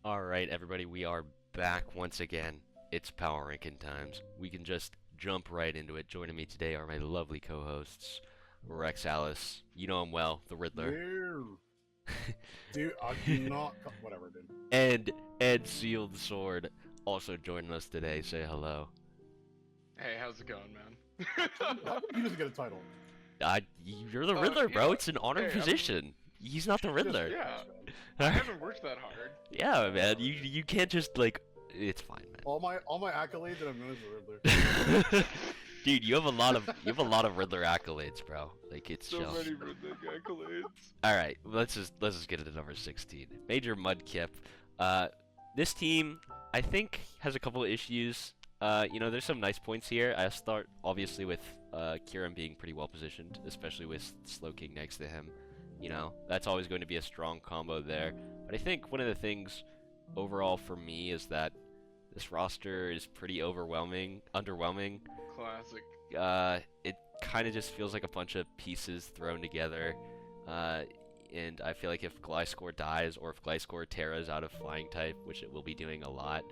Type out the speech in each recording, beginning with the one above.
Alright, everybody, we are back once again. It's Power Ranking times. We can just jump right into it. Joining me today are my lovely co-hosts, Rex Alice. You know him well, the Riddler. Yeah. Dude, I'm not. Whatever, dude. And Ed Sealed Sword, also joining us today. Say hello. Hey, how's it going, man? He doesn't get a title. You're the Riddler, bro. Yeah. It's an honored Hey, position. He's not the Riddler. Yeah. I haven't worked that hard. Yeah, man. You can't just like. It's fine, man. All my accolades, and I'm known as the Riddler. Dude, you have a lot of Riddler accolades, bro. Like it's So just. many Riddler accolades. All right, let's just get into number 16. Major Mudkip. This team, I think, has a couple of issues. There's some nice points here. I start obviously with Kieran being pretty well positioned, especially with Slowking next to him. You know, that's always going to be a strong combo there. But I think one of the things overall for me is that this roster is pretty underwhelming. Classic. It kind of just feels like a bunch of pieces thrown together. And I feel like if Gliscor dies, or if Gliscor Terra's out of flying type, which it will be doing a lot,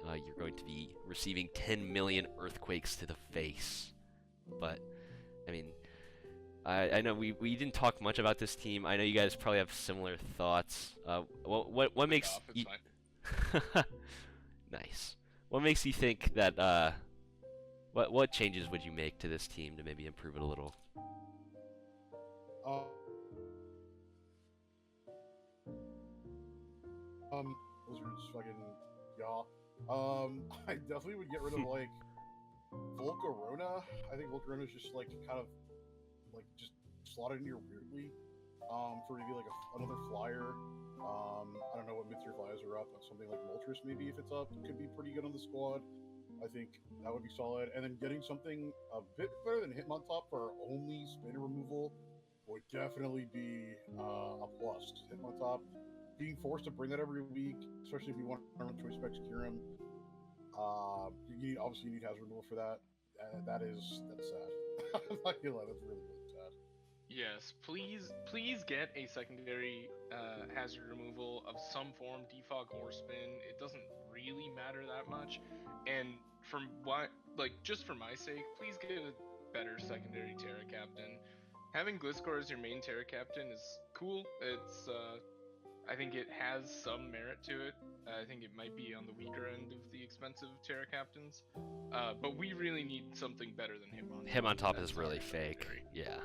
you're going to be receiving 10 million earthquakes to the face. But, I mean, I know we didn't talk much about this team. I know you guys probably have similar thoughts. What makes Stop, it's you... fine. Nice. What makes you think that, what changes would you make to this team to maybe improve it a little? Uh, those are just fucking yeah. I definitely would get rid of like Volcarona. I think Volcarona's just like kind of like just slotted in here weirdly. For maybe like another flyer. I don't know what mid-tier flyers are up, but something like Moltres maybe if it's up could be pretty good on the squad. I think that would be solid. And then getting something a bit better than Hitmontop for only spinner removal would definitely be a plus. Hitmontop being forced to bring that every week, especially if you want to run Choice Specs Kyurem, you need hazard removal for that. That's sad. I'm not gonna lie, that's really sad. Yes, please get a secondary hazard removal of some form, defog or spin. It doesn't really matter that much. And just for my sake, please get a better secondary Terra Captain. Having Gliscor as your main Terra Captain is cool. It's I think it has some merit to it. I think it might be on the weaker end of the expensive Terra Captains. But we really need something better than Hitmontop. Hitmontop is That's really our fake. secondary. Yeah.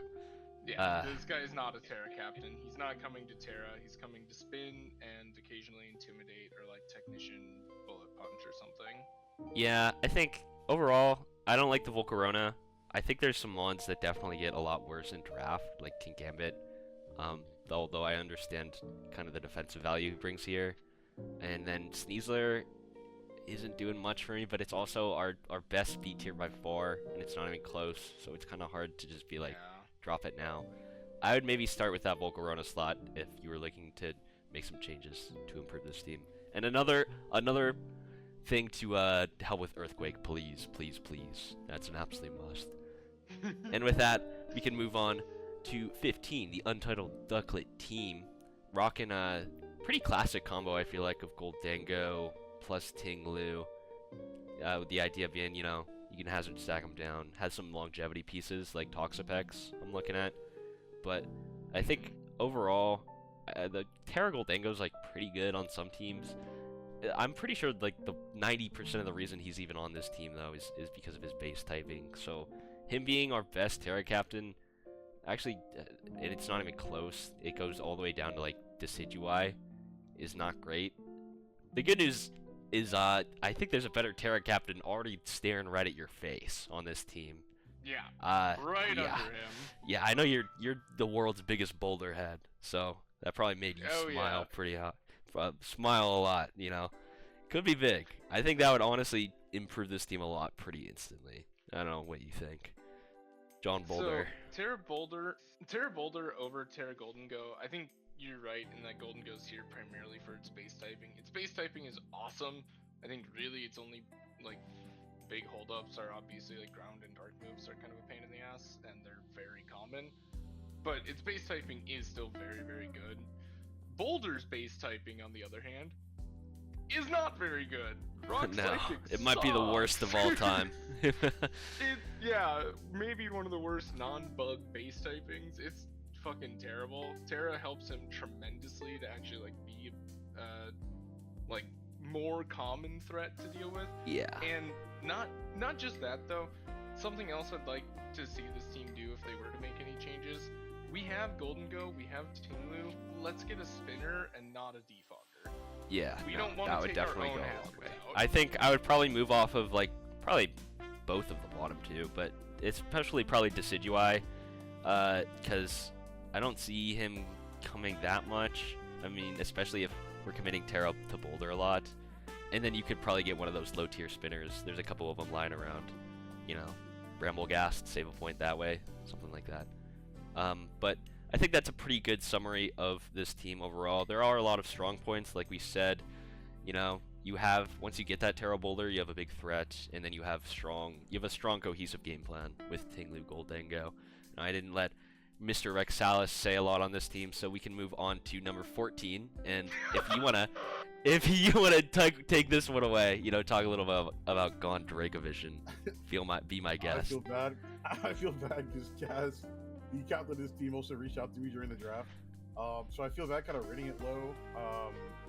Yeah, this guy is not a Terra Captain. He's not coming to Terra. He's coming to spin and occasionally intimidate or like Technician, Bullet Punch or something. Yeah, I think overall, I don't like the Volcarona. I think there's some mons that definitely get a lot worse in draft, like Kingambit. Although I understand kind of the defensive value he brings here. And then Sneasler isn't doing much for me, but it's also our best B tier by far, and it's not even close, so it's kind of hard to just be like, Yeah. drop it now. I would maybe start with that Volcarona slot if you were looking to make some changes to improve this team. And another thing to help with Earthquake, please. That's an absolute must. And with that, we can move on to 15, the Untitled Ducklet team. Rocking a pretty classic combo, I feel like, of Goldango plus Tinglu. With the idea being, you can hazard stack them down. Has some longevity pieces like Toxapex I'm looking at. But I think overall, the Terra Goldango's like pretty good on some teams. I'm pretty sure like the 90% of the reason he's even on this team though is because of his base typing. So him being our best Terra Captain, actually, and it's not even close. It goes all the way down to like Decidueye, is not great. The good news is I think there's a better Terra Captain already staring right at your face on this team. Yeah. Right Under him. Yeah, I know you're the world's biggest boulder head, so that probably made you smile Yeah. pretty hot. Smile a lot, Could be big. I think that would honestly improve this team a lot pretty instantly. I don't know what you think. John Boulder. So, Terra Boulder over Terra Goldengo. I think you're right in that Goldengo's here primarily for its base typing. Its base typing is awesome. I think really its only like big holdups are obviously like ground and dark moves are kind of a pain in the ass and they're very common. But its base typing is still very, very good. Boulder's base typing, on the other hand, is not very good. Rock No, Psychic it might be the worst of all sucks. time. Yeah, maybe one of the worst non-bug base typings. It's fucking terrible. Terra helps him tremendously to actually like be like more common threat to deal with. Yeah. And not just that though. Something else I'd like to see this team do if they were to make any changes. We have Golden Go, we have Tinglu. Let's get a spinner and not a defogger. Yeah, We no, don't wanna that would take our definitely own go a long hazards way. out. I think I would probably move off of like probably both of the bottom two, but especially probably Decidueye, because I don't see him coming that much. I mean, especially if we're committing Terra to Boulder a lot, and then you could probably get one of those low tier spinners. There's a couple of them lying around, you know, Bramblegast, save a point that way, something like that. But I think that's a pretty good summary of this team overall. There are a lot of strong points, like we said. You know, you have, once you get that Terra Boulder, you have a big threat, and then you have a strong cohesive game plan with Tinglu, Goldengo. Now, I didn't let Mr. Rexalis say a lot on this team, so we can move on to number 14. And if you wanna take this one away, you know, talk a little about Gone Dracovision. Be my guest. I feel bad because Kaz, he captained his team, also reached out to me during the draft. So I feel bad kind of rating it low.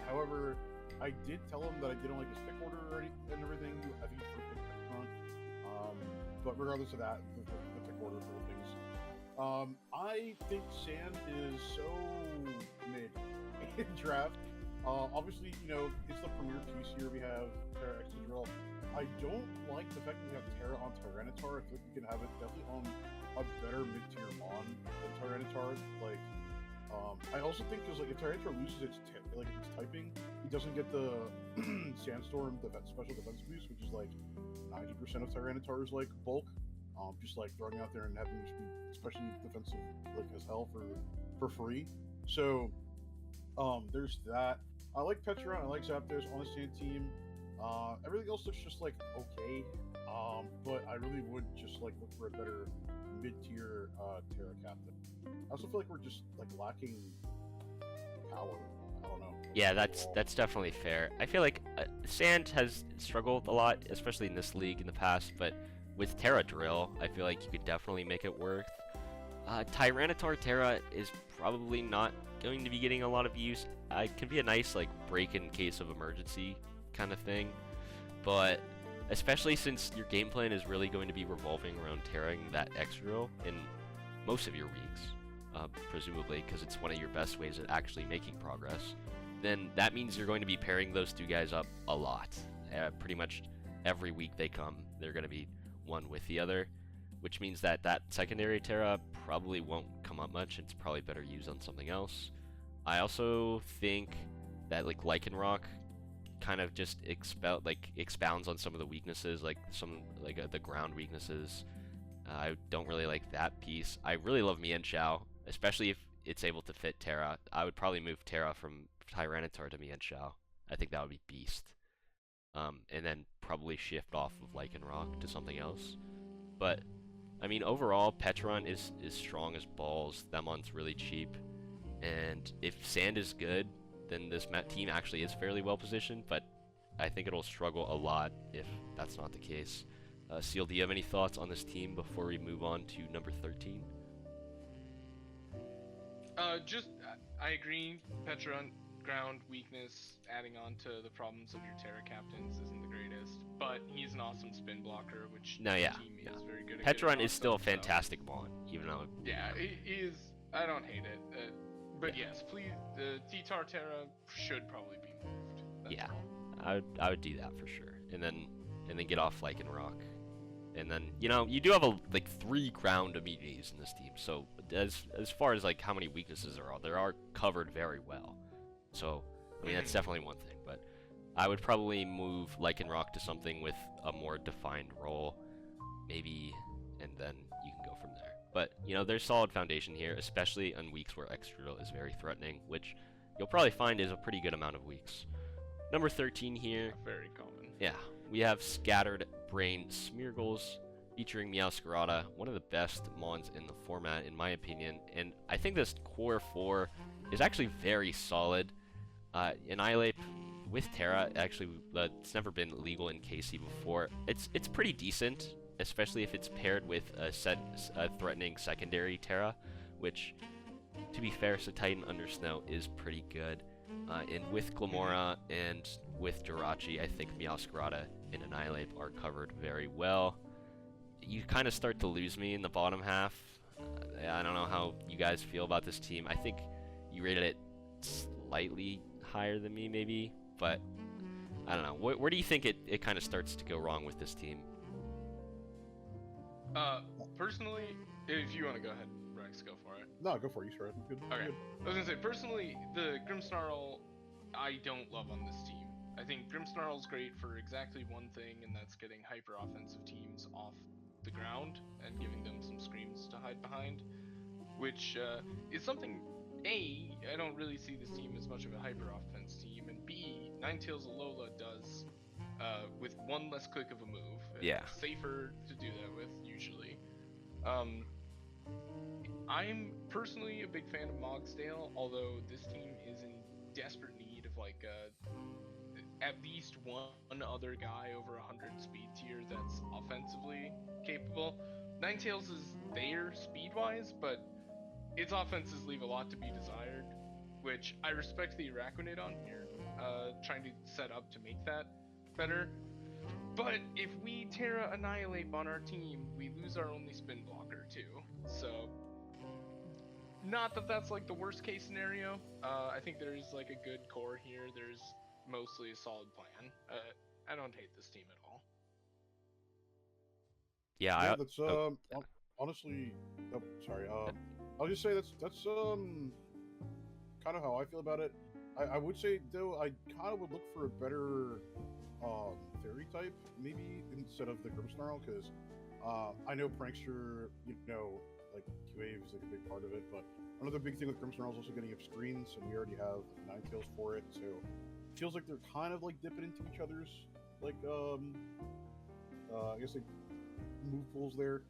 However, I did tell him that I didn't like his pick order and everything. I think it's for pick front. But regardless of that, the pick order for things. I think Sand is so mid in draft. Obviously, you know, it's the premier piece here. We have Terra Excadrill. I don't like the fact that we have Terra on Tyranitar. I think we can have it definitely on a better mid-tier Mon than Tyranitar. Like, I also think because like if Tyranitar loses its typing, he doesn't get the Sandstorm special defense boost, which is like 90% of Tyranitar's like bulk. Just like throwing out there and having just be especially defensive like as hell for free. So there's that. I like Petron, I like Zapdos on the Sand team. Everything else looks just like okay. But I really would just like look for a better mid-tier Terra captain. I also feel like we're just like lacking power. I don't know. Yeah, that's definitely fair. I feel like Sand has struggled a lot, especially in this league in the past, but with Terra Drill, I feel like you could definitely make it work. Tyranitar Terra is probably not going to be getting a lot of use. It could be a nice like break in case of emergency kind of thing, but especially since your game plan is really going to be revolving around tearing that Excadrill in most of your weeks, presumably because it's one of your best ways at actually making progress, then that means you're going to be pairing those two guys up a lot. Pretty much every week they come, they're going to be one with the other, which means that secondary Terra probably won't come up much. It's probably better used on something else. I also think that like Lycanroc kind of just expounds on some of the weaknesses, like the ground weaknesses. I don't really like that piece. I really love Mienshao, especially if it's able to fit Terra. I would probably move Terra from Tyranitar to Mienshao. I think that would be beast. And then probably shift off of Lycanroc to something else. But I mean, overall, Petron is strong as balls. That mon's really cheap, and if Sand is good, then this team actually is fairly well positioned. But I think it'll struggle a lot if that's not the case. Seal, do you have any thoughts on this team before we move on to number 13? I agree. Petron ground weakness, adding on to the problems of your Terra captains isn't the greatest, but he's an awesome spin blocker, which No, the yeah, team yeah. is very good at. Petron getting is still a off, so- fantastic mon, even though Yeah, he is. I don't hate it, but yes, please, T-Tar Terra should probably be moved. That's Yeah. all. I would do that for sure, and then get off Lycanroc, and then you do have like 3 ground immunities in this team. So as far as like how many weaknesses there are covered very well. So I mean that's definitely one thing, but I would probably move Lycanroc to something with a more defined role, maybe, and then you can go from there. But there's solid foundation here, especially on weeks where Excadrill is very threatening, which you'll probably find is a pretty good amount of weeks. Number 13 here. Very common. Yeah, we have Scattered Brain Smeargles featuring Meowscarada, one of the best mons in the format in my opinion, and I think this core 4 is actually very solid. Annihilate with Terra, actually, it's never been legal in KC before. It's pretty decent, especially if it's paired with a threatening secondary Terra, which, to be fair, Titan Under Snow is pretty good. And with Glamora and with Jirachi, I think Meowscarada and Annihilate are covered very well. You kind of start to lose me in the bottom half. I don't know how you guys feel about this team. I think you rated it slightly higher than me, maybe, but I don't know. Where do you think it kind of starts to go wrong with this team? Personally, if you want to go ahead, Rex, go for it. No, go for it. You start. Good. Okay. Good. I was gonna say, personally, the Grimmsnarl, I don't love on this team. I think Grimmsnarl's great for exactly one thing, and that's getting hyper offensive teams off the ground and giving them some screens to hide behind, which is something. A, I don't really see this team as much of a hyper offense team, and B, Ninetales Alola does with one less click of a move. Yeah. It's safer to do that with usually. I'm personally a big fan of Mogsdale, although this team is in desperate need of like at least one other guy over 100 speed tier that's offensively capable. Ninetales is there speed-wise, but its offenses leave a lot to be desired, which I respect the Araquanid on here, trying to set up to make that better. But if we Terra Annihilate on our team, we lose our only spin blocker too. So, not that that's like the worst case scenario. I think there's like a good core here. There's mostly a solid plan. I don't hate this team at all. Yeah, That's honestly. Oh, sorry. I'll just say that's kind of how I feel about it. I would say though I kind of would look for a better fairy type maybe instead of the Grimmsnarl, because I know Prankster, like Q-Wave is like a big part of it, but another big thing with Grimmsnarl is also getting up screens, and we already have Ninetales for it, so it feels like they're kind of like dipping into each other's like I guess like move pools there.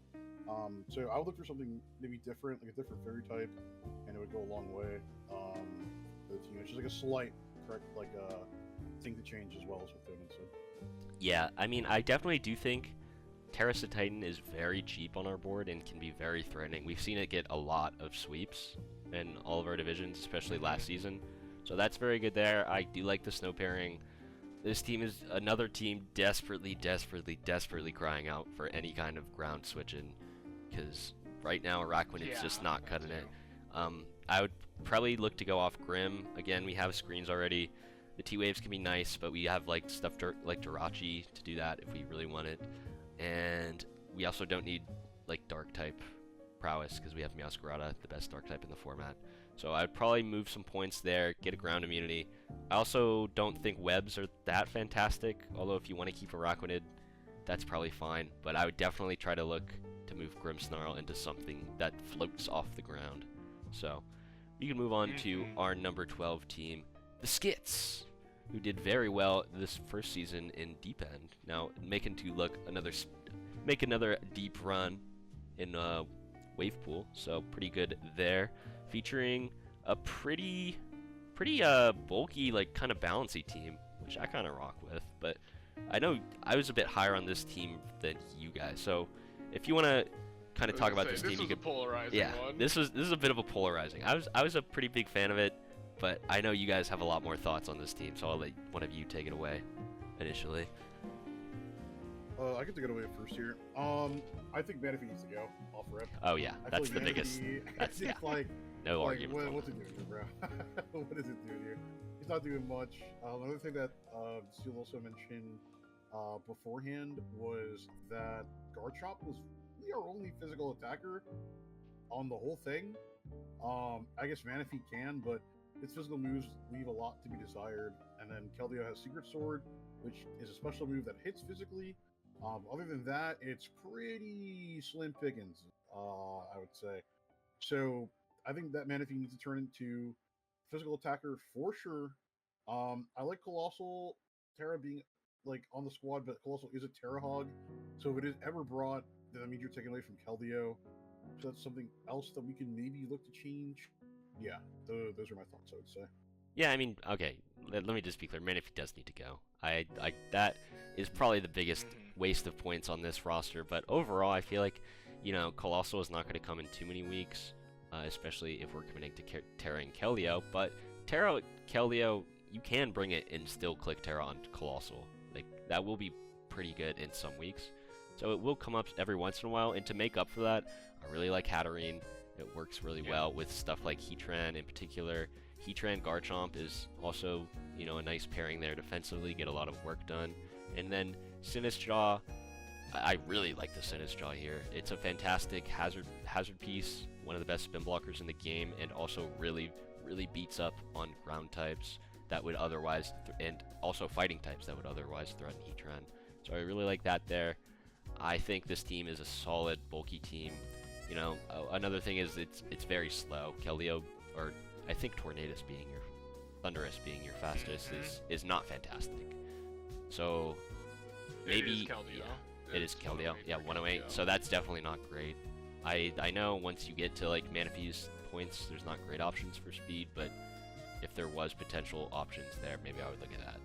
So I would look for something maybe different, like a different fairy type, and it would go a long way for the team. It's just like a slight thing to change as well as what Tony said. Yeah, I mean, I definitely do think Terracid Titan is very cheap on our board and can be very threatening. We've seen it get a lot of sweeps in all of our divisions, especially last season. So that's very good there. I do like the snow pairing. This team is another team desperately crying out for any kind of ground switching, because right now Araquanid's just not cutting it. I would probably look to go off Grim. Again, we have screens already. The T-Waves can be nice, but we have like stuff like Jirachi to do that if we really want it. And we also don't need like dark type prowess because we have Meowscarada, the best dark type in the format. So I'd probably move some points there, get a ground immunity. I also don't think webs are that fantastic, although if you want to keep Araquanid, that's probably fine. But I would definitely try to look to move Grimmsnarl into something that floats off the ground. So we can move on to our number 12 team, the Skits, who did very well this first season in Deep End. Now making to look make another deep run in Wave Pool, so pretty good there. Featuring a pretty bulky, like kind of balancy team, which I kind of rock with. But I know I was a bit higher on this team than you guys. So if you want to kind of talk about this team, you could. Polarizing one. This is a bit of a polarizing. I was a pretty big fan of it, but I know you guys have a lot more thoughts on this team, so I'll let one of you take it away initially. I can take it away first here. I think Manaphy needs to go off rip. Oh yeah, that's the Manaphy, biggest. That's yeah. No argument. What's it doing here, bro? What is it doing here? He's not doing much. Another thing that Seal also mentioned beforehand was that Garchomp was really our only physical attacker on the whole thing. I guess Manaphy can, but its physical moves leave a lot to be desired. And then Keldeo has Secret Sword, which is a special move that hits physically. Other than that, it's pretty slim pickings, I would say. So I think that Manaphy needs to turn into physical attacker for sure. I like Colossal Terra being like on the squad, but Colossal is a Terra Hog. So if it is ever brought, then that means you're taking away from Keldeo. So that's something else that we can maybe look to change. Yeah, those are my thoughts, I would say. Yeah, I mean, okay. Let me just be clear. Manaphy does need to go. That is probably the biggest waste of points on this roster. But overall, I feel like, Colossal is not going to come in too many weeks, especially if we're committing to Terra and Keldeo. But Terra, Keldeo, you can bring it and still click Terra on Colossal. Like, that will be pretty good in some weeks. So it will come up every once in a while. And to make up for that, I really like Hatterene. It works really well with stuff like Heatran in particular. Heatran Garchomp is also, a nice pairing there defensively, get a lot of work done. And then Sinistcha, I really like the Sinistcha here. It's a fantastic hazard piece, one of the best spin blockers in the game, and also really beats up on ground types that would otherwise, and also fighting types that would otherwise threaten Heatran. So I really like that there. I think this team is a solid, bulky team. Another thing is it's very slow. Keldeo, or I think Tornadus being your Thundurus being your fastest is not fantastic. So maybe it is Keldeo. Yeah, 108. So that's definitely not great. I know once you get to like Manaphy's points, there's not great options for speed, but if there was potential options there, maybe I would look at that.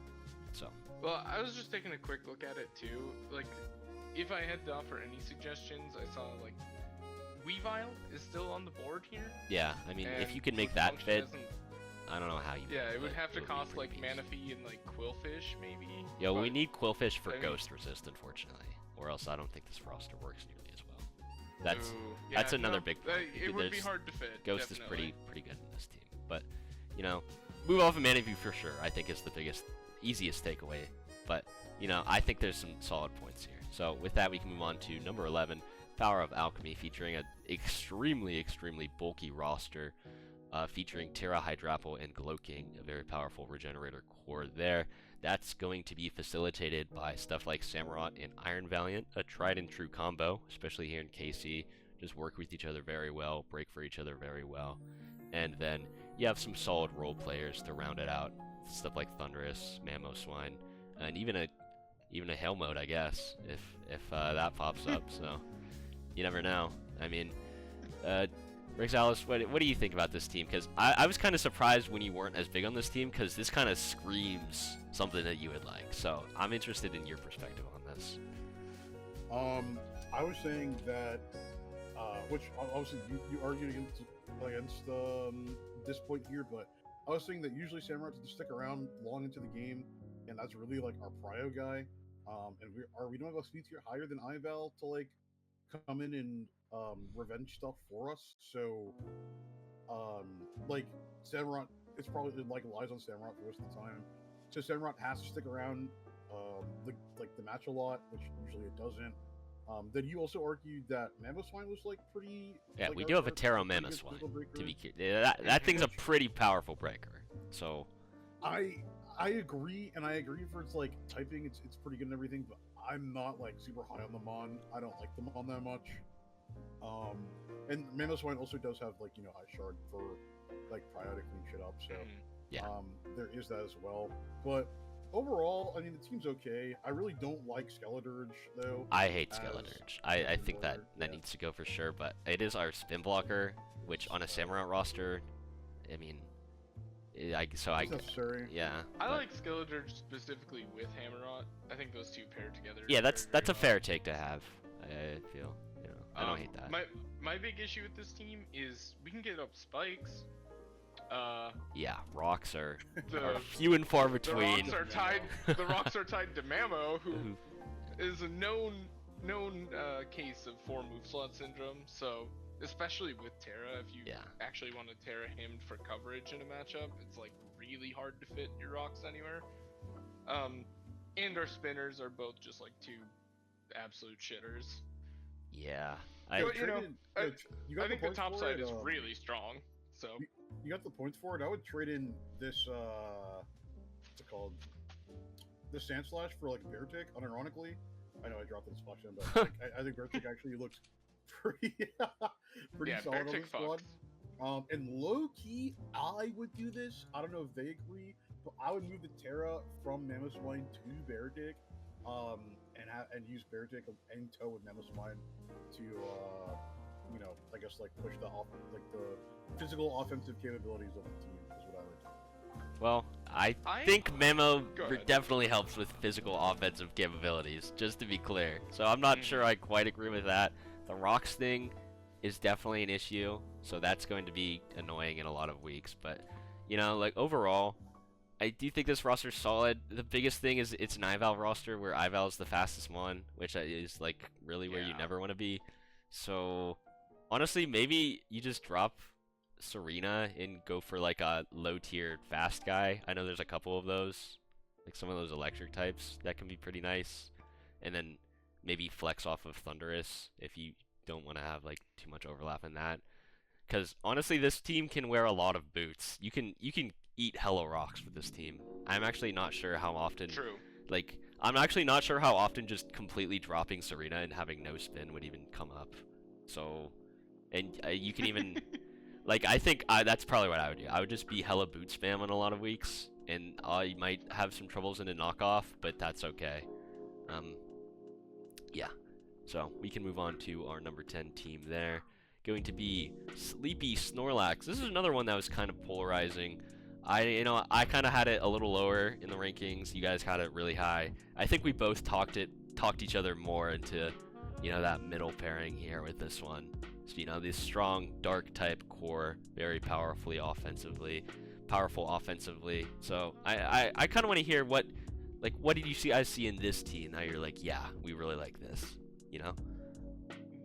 So. Well, I was just taking a quick look at it too. Like, if I had to offer any suggestions, I saw like Weavile is still on the board here. Yeah, I mean, if you can make that fit, I don't know how you. Yeah, it would have to cost like Manaphy and like Quillfish maybe. Yeah, well, we need Quillfish for Ghost Resist, unfortunately, or else I don't think this roster works nearly as well. That's another big point. It would be hard to fit. Ghost definitely. is pretty good in this team, but move off of Manaphy for sure. I think is the easiest takeaway. But I think there's some solid points here. So with that, we can move on to number 11. Power of Alchemy, featuring an extremely bulky roster, featuring Terra, Hydrapple, and Gloking, a very powerful regenerator core there. That's going to be facilitated by stuff like Samurott and Iron Valiant, a tried and true combo, especially here in KC. Just work with each other very well, break for each other very well. And then you have some solid role players to round it out. Stuff like Thundurus, Mamoswine, and even a Hail Mode, I guess, if that pops up. So you never know. I mean, Rixalis, what do you think about this team? Because I was kind of surprised when you weren't as big on this team, because this kind of screams something that you would like. So I'm interested in your perspective on this. I was saying that, which obviously you argued against this point here, but I was saying that usually Samurott just stick around long into the game, and that's really like our prio guy. And we don't have a speed tier higher than Ival to like come in and revenge stuff for us. So like Samurott, it's probably like lies on Samurott for the rest of the time. So Samurott has to stick around the match a lot, which usually it doesn't. Then you also argued that Mamoswine was like pretty. Yeah, like, we do have a Terra Mamoswine. To be clear, that thing's a pretty powerful breaker. So I agree, and I agree for its like typing. It's pretty good and everything, but I'm not like super high on the Mon. I don't like the Mon that much. And Mamoswine also does have like High Shard for like prio to clean shit up. So yeah, there is that as well. But overall, I mean, the team's okay. I really don't like Skeledirge, though. I hate Skeledirge. I think that needs to go for sure, but it is our spin blocker, which on a Samurott roster, I mean, necessary. Yeah. I like Skeledirge specifically with Hammerot. I think those two paired together. Yeah, that's a fair take to have. I feel, I don't hate that. My big issue with this team is we can get up spikes. Yeah, rocks are few and far between. The rocks are tied to Mamo, who is a known case of 4-move slot syndrome. So especially with Terra, if you actually want to Terra him for coverage in a matchup, it's like really hard to fit your rocks anywhere. And our spinners are both just like two absolute shitters. Yeah, I think the top side is really strong. So you got the points for it. I would trade in this what's it called? This Sandslash for like Beartic, unironically. I know I dropped it in splash in, but I think Beartic actually looks pretty solid on this squad. And low key, I would do this. I don't know if they agree, but I would move the Terra from Mamoswine to Beartic, and use Beartic and tow with Mamoswine to I guess like push the physical offensive capabilities of the team is what I would do. Well, I I- think Memo Go ahead. definitely helps with physical offensive capabilities, just to be clear. So I'm not sure I quite agree with that. The rocks thing is definitely an issue, so that's going to be annoying in a lot of weeks. But, you know, like overall, I do think this roster's solid. The biggest thing is it's an Ival roster where Ival is the fastest one, which is like really where you Yeah. never want to be. So honestly, maybe you just drop Serena and go for like a low tier fast guy. I know there's a couple of those, like some of those electric types that can be pretty nice. And then maybe flex off of Thunderous if you don't want to have like too much overlap in that. Because honestly, this team can wear a lot of boots. You can eat hella rocks with this team. I'm actually not sure how often. True. Like, I'm actually not sure how often just completely dropping Serena and having no spin would even come up. So, and you can even, like, I think that's probably what I would do. I would just be hella boot spam on a lot of weeks, and I might have some troubles in a knockoff, but that's okay. Yeah. So, we can move on to our number 10 team there. Going to be Sleepy Snorlax. This is another one that was kind of polarizing. I kind of had it a little lower in the rankings. You guys had it really high. I think we both talked each other more into, that middle pairing here with this one. So, this strong dark type core, very powerful offensively. So I kind of want to hear what did you guys see in this team? Now you're like, yeah, we really like this.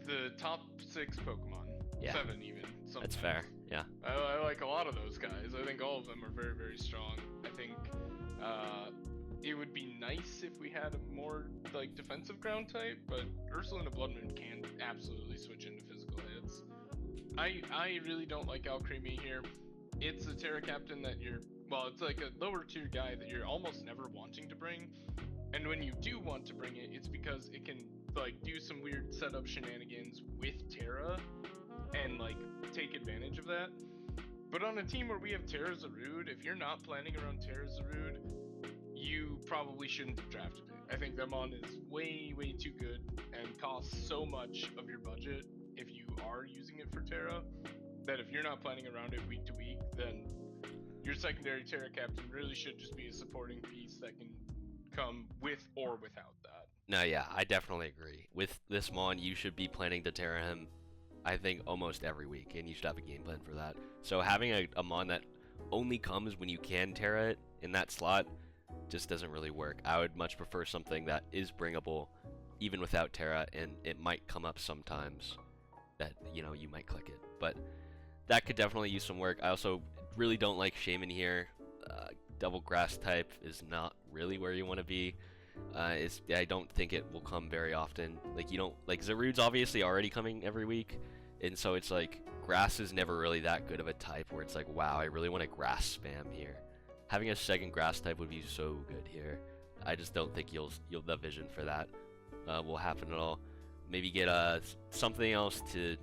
The top 6 Pokemon. Yeah. 7 even. That's sometimes. fair. Yeah. I like a lot of those guys. I think all of them are very, very strong. I think it would be nice if we had a more like defensive ground type, but Ursaluna Bloodmoon can absolutely switch into physical hits. I really don't like Alcremie here. It's a Terra Captain that it's like a lower tier guy that you're almost never wanting to bring. And when you do want to bring it, it's because it can like do some weird setup shenanigans with Terra and like take advantage of that. But on a team where we have Terra Zarude, if you're not planning around Terra Zarude, you probably shouldn't have drafted it. I think Demon is way, way too good and costs so much of your budget if you are using it for Terra, that if you're not planning around it week to week, then your secondary Terra Captain really should just be a supporting piece that can come with or without that. No, yeah, I definitely agree. With this Mon, you should be planning to Terra him, I think, almost every week, and you should have a game plan for that. So having a Mon that only comes when you can Terra it in that slot just doesn't really work. I would much prefer something that is bringable even without Terra, and it might come up sometimes that, you might click it. But that could definitely use some work. I also really don't like Shaman here. Double grass type is not really where you want to be. I don't think it will come very often. Zarude's obviously already coming every week, and so it's like grass is never really that good of a type where it's like, wow, I really want to grass spam here. Having a second grass type would be so good here. I just don't think you'll the vision for that will happen at all. Maybe get something else to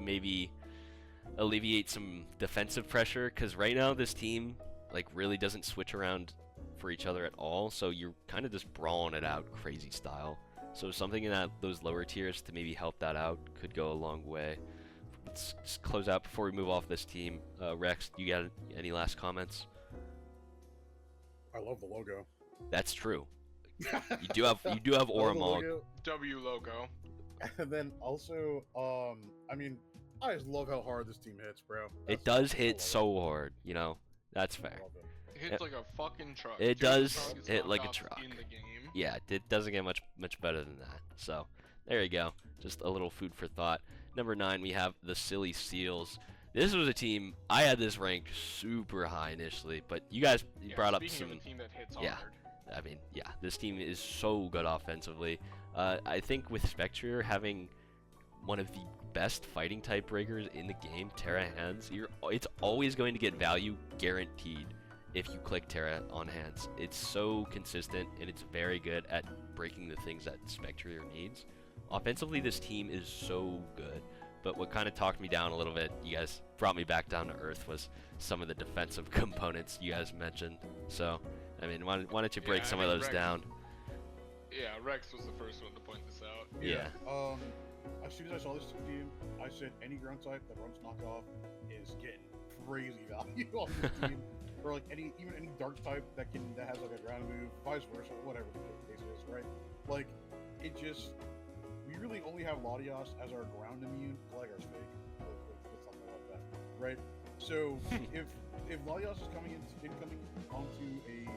maybe alleviate some defensive pressure, because right now this team really doesn't switch around for each other at all, so you're kind of just brawling it out crazy style. So something in those lower tiers to maybe help that out could go a long way. Let's just close out before we move off this team. Rex, you got any last comments? I love the logo. That's true. You do have Love the Oramog. logo. W logo. And then also, I just love how hard this team hits, bro. It does I hit love so hard, that's it. fair. I love it. It hits like a fucking truck. It Two does strongest hit like a knockoffs truck. in the game. Yeah, it doesn't get much better than that. So, there you go. Just a little food for thought. Number 9, we have the Silly Seals. This was a team, I had this ranked super high initially, but you guys brought up Speaking some... of a team that hits yeah. hard. I mean, yeah, this team is so good offensively. I think with Spectre having one of the best fighting type breakers in the game, Terra Hands, it's always going to get value guaranteed if you click Terra on Hands. It's so consistent, and it's very good at breaking the things that Spectre needs. Offensively, this team is so good, but what kind of talked me down a little bit, you guys brought me back down to earth, was some of the defensive components you guys mentioned. So, I mean, why don't you break some of those down? Yeah, Rex was the first one to point this out. Yeah. As soon as I saw this team, I said any ground type that runs knockoff is getting crazy value on this team. Or like even any dark type that has like a ground move, vice versa, whatever the case is, right? Like it just we really only have Latias as our ground immune. Gligar's fake, with something like that, right? So if Latias is incoming onto a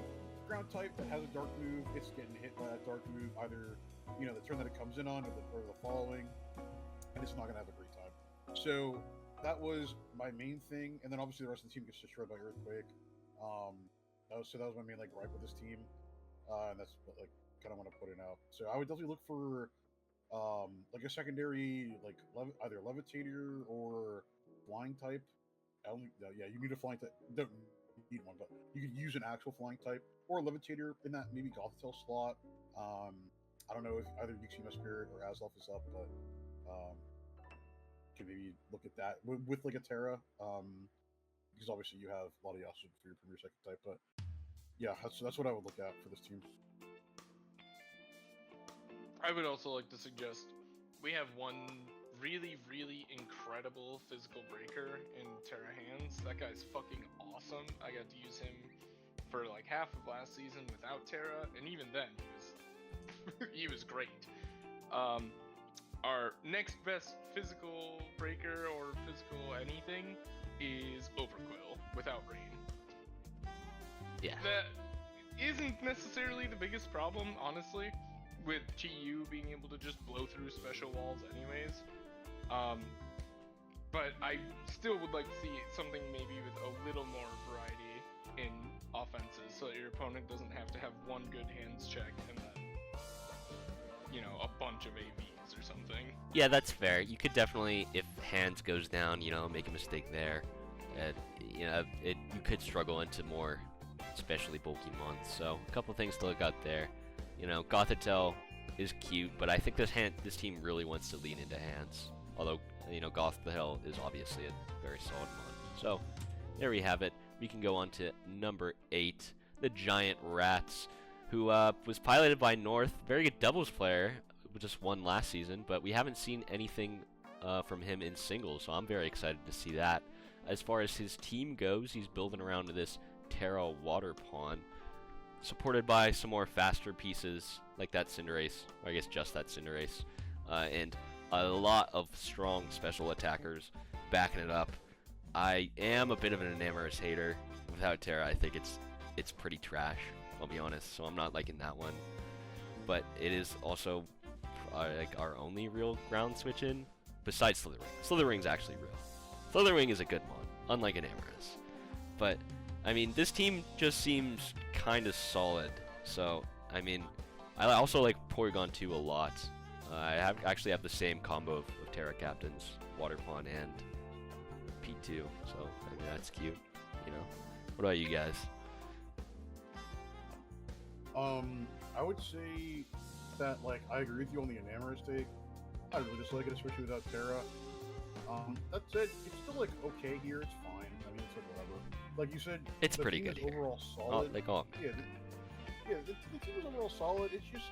ground type that has a dark move, it's getting hit by that dark move either the turn that it comes in on or the following, and it's not gonna have a great time. So that was my main thing, and then obviously the rest of the team gets destroyed by Earthquake. That was my main gripe with this team, and that's kind of want to put it out. So I would definitely look for like a secondary either Levitator or flying type. You need a flying type. You don't need one, but you could use an actual flying type or a Levitator in that maybe Gothitelle slot. I don't know if either Uxima Spirit or Azelf is up, but can maybe look at that with like a Terra. Because obviously you have Latias for your premier second type, but yeah, that's what I would look at for this team. I would also like to suggest we have one really, really incredible physical breaker in Terra Hands. That guy's fucking awesome. I got to use him for like half of last season without Terra, and even then he was great. Our next best physical breaker or physical anything is Overquill without Rain. Yeah. That isn't necessarily the biggest problem, honestly, with Chi-Yu being able to just blow through special walls anyways. But I still would like to see something maybe with a little more variety in offenses, so that your opponent doesn't have to have one good hands check and then, a bunch of AVs or something. Yeah, that's fair. You could definitely, if hands goes down, make a mistake there. You could struggle into more especially bulky months. So a couple things to look out there. Gothitelle is cute, but I think this team really wants to lean into hands. Although Gothitelle is obviously a very solid mon. So there we have it. We can go on to number 8, the Giant Rats, who was piloted by North. Very good doubles player. Just won last season, but we haven't seen anything from him in singles, so I'm very excited to see that. As far as his team goes, he's building around this Terra Water Pawn, supported by some more faster pieces like that Cinderace, or I guess just that Cinderace, and a lot of strong special attackers backing it up. I am a bit of an Enamorous hater. Without Terra, I think it's pretty trash, I'll be honest, so I'm not liking that one. But it is also our only real ground switch in, besides Slitherwing. Slitherwing's actually real. Slitherwing is a good mon, unlike Enamorous. But, this team just seems kind of solid. So, I also like Porygon 2 a lot. I actually have the same combo of Terra Captains, Water Pawn, and P2. So, that's cute, What about you guys? I would say that, I agree with you on the Enamorous take. I really just like it, especially without Terra. That said, it's still, okay here. It's fine. It's whatever. Like you said, It's the pretty team good is here. overall solid. Yeah, the team is overall solid. It's just,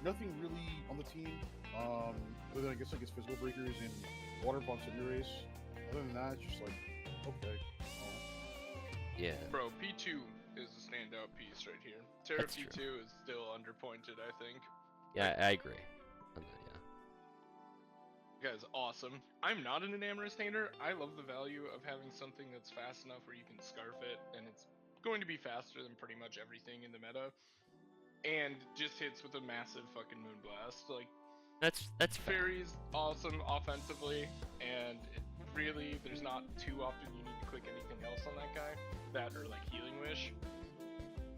nothing really on the team. Other than, I guess, its physical breakers and Water Pawn Cinderace. Other than that, it's just, okay. Yeah. Bro, P2 is a standout piece right here. Terra That's P2 true. is still underpointed, I think. Yeah, I agree. Yeah. Guy's awesome. I'm not an Enamorous hater. I love the value of having something that's fast enough where you can scarf it, and it's going to be faster than pretty much everything in the meta. And just hits with a massive fucking Moonblast. That's fair. Fairy's awesome offensively, and really, there's not too often you need to click anything else on that guy. That or Healing Wish.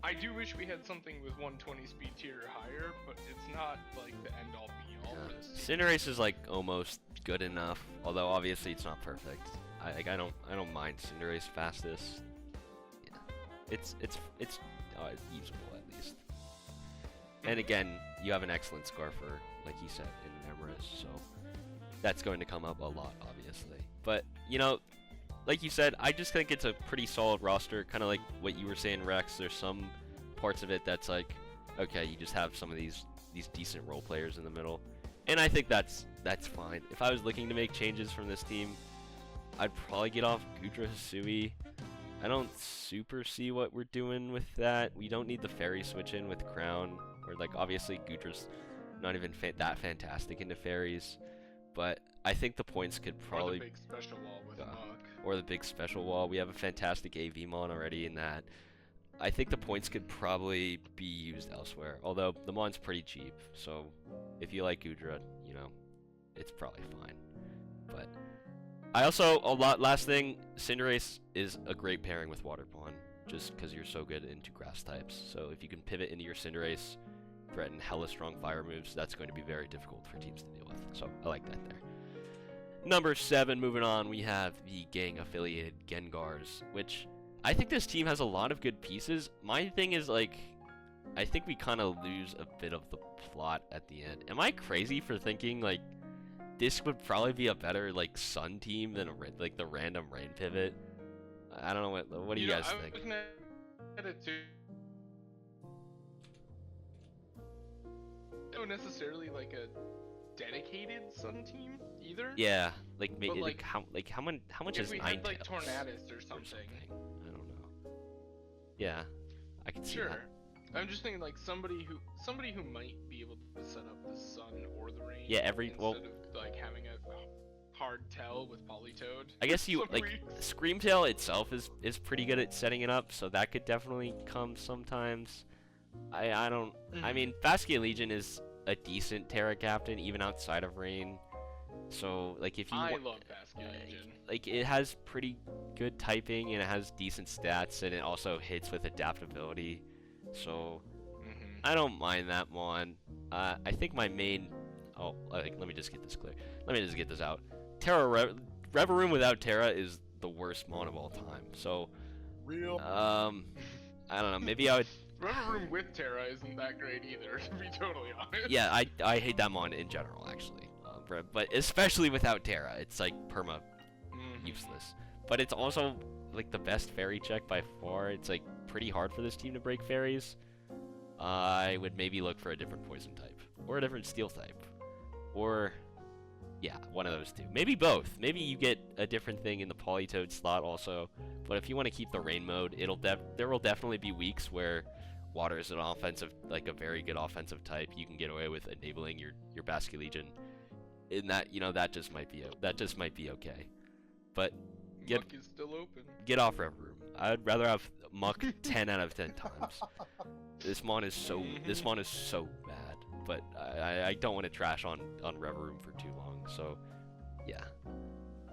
I do wish we had something with 120 speed tier or higher, but it's not the end all be all for this team. Cinderace is almost good enough, although obviously it's not perfect. I don't mind Cinderace fastest. Yeah, it's usable at least. And again, you have an excellent Scarfer, like you said, in Enamorous, so that's going to come up a lot, obviously. But like you said, I just think it's a pretty solid roster, kind of like what you were saying, Rex. There's some parts of it that's okay, you just have some of these decent role players in the middle, And I think that's fine. If I was looking to make changes from this team, I'd probably get off Gudra Hisui. I don't super see what we're doing with that. We don't need the fairy switch in with Crown, or like obviously Gudra's not even that fantastic into fairies, but I think the points could probably Or the big special wall with Muk. or the big special wall. We have a fantastic AV Mon already in that. I think the points could probably be used elsewhere, although the Mon's pretty cheap, so if you like Gudra, you know, it's probably fine. But I also, last thing, Cinderace is a great pairing with Waterpawn, just because you're so good into grass types. So if you can pivot into your Cinderace, threaten hella strong fire moves, that's going to be very difficult for teams to deal with. So I like that there. Number 7, moving on, we have the gang-affiliated Gengars, which I think this team has a lot of good pieces. My thing is, like, I think we kind of lose a bit of the plot at the end. Am I crazy for thinking, like, this would probably be a better, like, Sun team than like the random Rain pivot? I don't know, what do you guys think? I was looking at it too. Not necessarily like a dedicated Sun team either. Yeah, like maybe But, how much If is we Ninetales had like Tornadus or something. I don't know. Yeah, I can see Sure. that. I'm just thinking like somebody who might be able to set up the Sun or the Rain. Yeah, instead well, of like having a hard tell with Polytoad. I guess you some like weeks. Screamtail itself is pretty good at setting it up, so that could definitely come sometimes. I don't. I mean, Bastion Legion is a decent Terra captain even outside of Rain. So like if you I love Bastion Legion. like it has pretty good typing and it has decent stats and it also hits with adaptability. So I don't mind that one. I think my main let me just get this clear. Let me just get this out. Terra Reverum without Terra is the worst mon of all time. So Real. I don't know. Maybe I would. Reverum with Terra isn't that great either, to be totally honest. Yeah, I hate that mon in general actually. But especially without Terra, it's like perma useless. But it's also like the best fairy check by far. It's like pretty hard for this team to break fairies. I would maybe look for a different poison type or a different steel type, or yeah, one of those two. Maybe both. Maybe you get a different thing in the Polytoad slot also. But if you want to keep the Rain mode, there will definitely be weeks where Water is an offensive, like a very good offensive type. You can get away with enabling your Bastion Legion. In that, you know, that just might be okay. But Muk is still open. get off Reverum. I'd rather have Muk 10 out of 10 times. This mon is so bad. But I don't want to trash on Reverum for too long. So yeah.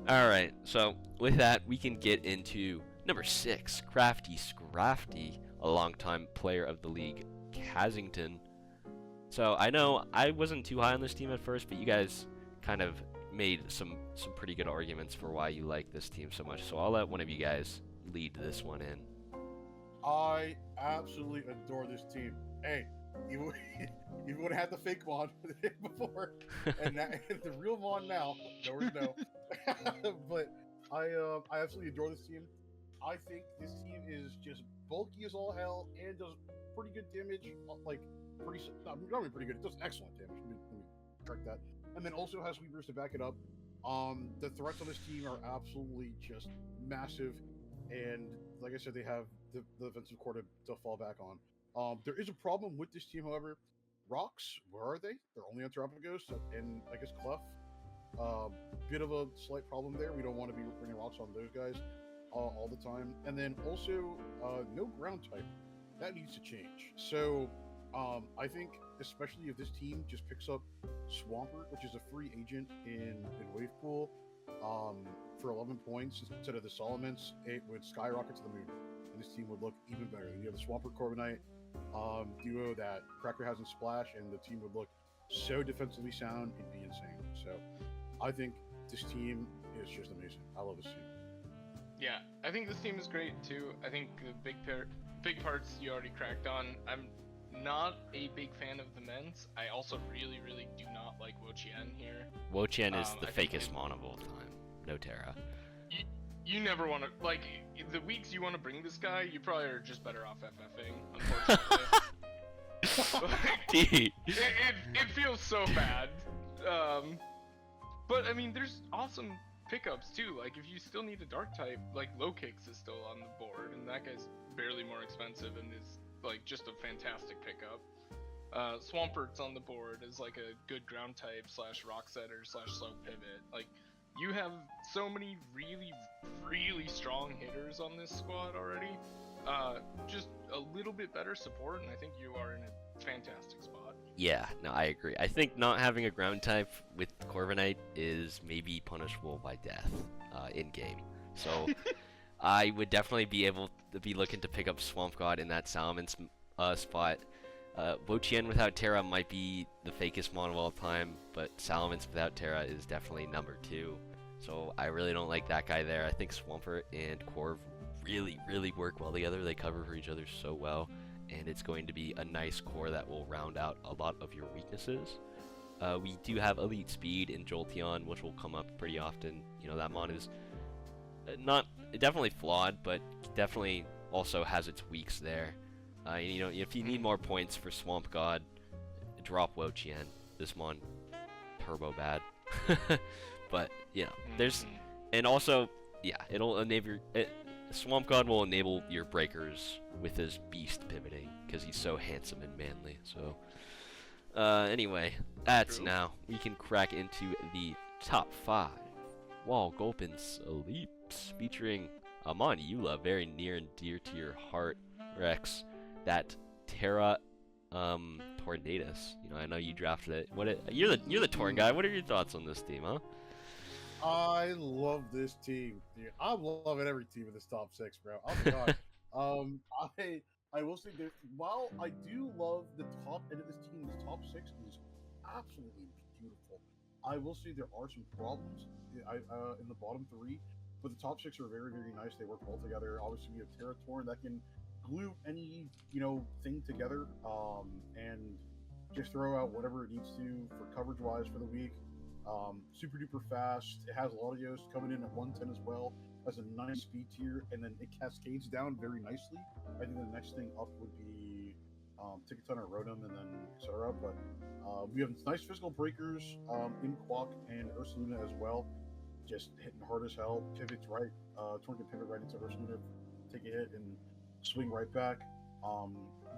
All right. So with that, we can get into number 6, Crafty Scrafty, a longtime player of the league, Kazington. So I know I wasn't too high on this team at first, but you guys kind of made some pretty good arguments for why you like this team so much. So I'll let one of you guys lead this one in. I absolutely adore this team. Hey, even would have had the fake Mon before, and the real Mon now. No worries, no. But I absolutely adore this team. I think this team is just bulky as all hell and does pretty good damage. Like not really pretty good. It does excellent damage. Let me correct that. And then also has Weavers to back it up. The threats on this team are absolutely just massive, and like I said, they have the defensive core to fall back on. There is a problem with this team, however. Rocks, where are they? They're only on Terapagos and I guess Clef. Bit of a slight problem there. We don't want to be bringing rocks on those guys all the time. And then also, no ground type. That needs to change. So, I think, especially if this team just picks up Swampert, which is a free agent in Wave Pool, for 11 points instead of the Solomons, it would skyrocket to the moon. And this team would look even better. You have the Swampert Corviknight duo that Cracker has in Splash, and the team would look so defensively sound, it'd be insane. So, I think this team is just amazing. I love this team. Yeah, I think this team is great too. I think the big parts you already cracked on. I'm not a big fan of the Ments. I also really do not like Wo-Chien here. Wo-Chien is the I think fakest mon of all time. No Terra. You never want to, like, the weeks you want to bring this guy, you probably are just better off FFing, unfortunately. Dude. It feels so bad. But I mean, there's awesome pickups too. Like if you still need a dark type, like Low Kicks is still on the board, and that guy's barely more expensive and is like just a fantastic pickup. Swampert's on the board as like a good ground type / rock setter / slow pivot. Like you have so many really strong hitters on this squad already. Just a little bit better support, and I think you are in a fantastic spot. Yeah, no, I agree. I think not having a ground type with Corviknight is maybe punishable by death in game. So I would definitely be able to be looking to pick up Swamp God in that Salamence spot. Wo-Chien without Terra might be the fakest mon of all time, but Salamence without Terra is definitely number 2. So I really don't like that guy there. I think Swampert and Corv really work well together. They cover for each other so well, and it's going to be a nice core that will round out a lot of your weaknesses. We do have Elite Speed in Jolteon, which will come up pretty often. You know, that mon is not definitely flawed, but definitely also has its weaks there. And, you know, if you need more points for Swamp God, drop Wo-Chien. This mon, turbo bad. But, you know, there's... And also, yeah, it'll enable... Swamp God will enable your breakers with his beast pivoting, because he's so handsome and manly, so... anyway, that's True. now. We can crack into the top 5. Wall Gulpin's Elites, featuring a mon you love very near and dear to your heart, Rex. That Terra Tornadus. You know, I know you drafted it. You're the Torn guy. What are your thoughts on this team, huh? I love this team, dude. I'm loving every team in this top 6, bro. Oh my god. I will say that while I do love the top end of this team, this top 6 is absolutely beautiful. I will say there are some problems in the bottom 3, but the top 6 are very nice. They work well together. Obviously, we have Terra Torn that can glue any thing together, and just throw out whatever it needs to for coverage wise for the week. Super duper fast. It has Latios coming in at 110 as well. Has a nice speed tier, and then it cascades down very nicely. I think the next thing up would be Ticketon or Rotom, and then etc. But we have nice physical breakers in Quack and Ursaluna as well. Just hitting hard as hell. Pivots right. Torn can pivot right into Ursaluna, take a hit, and swing right back.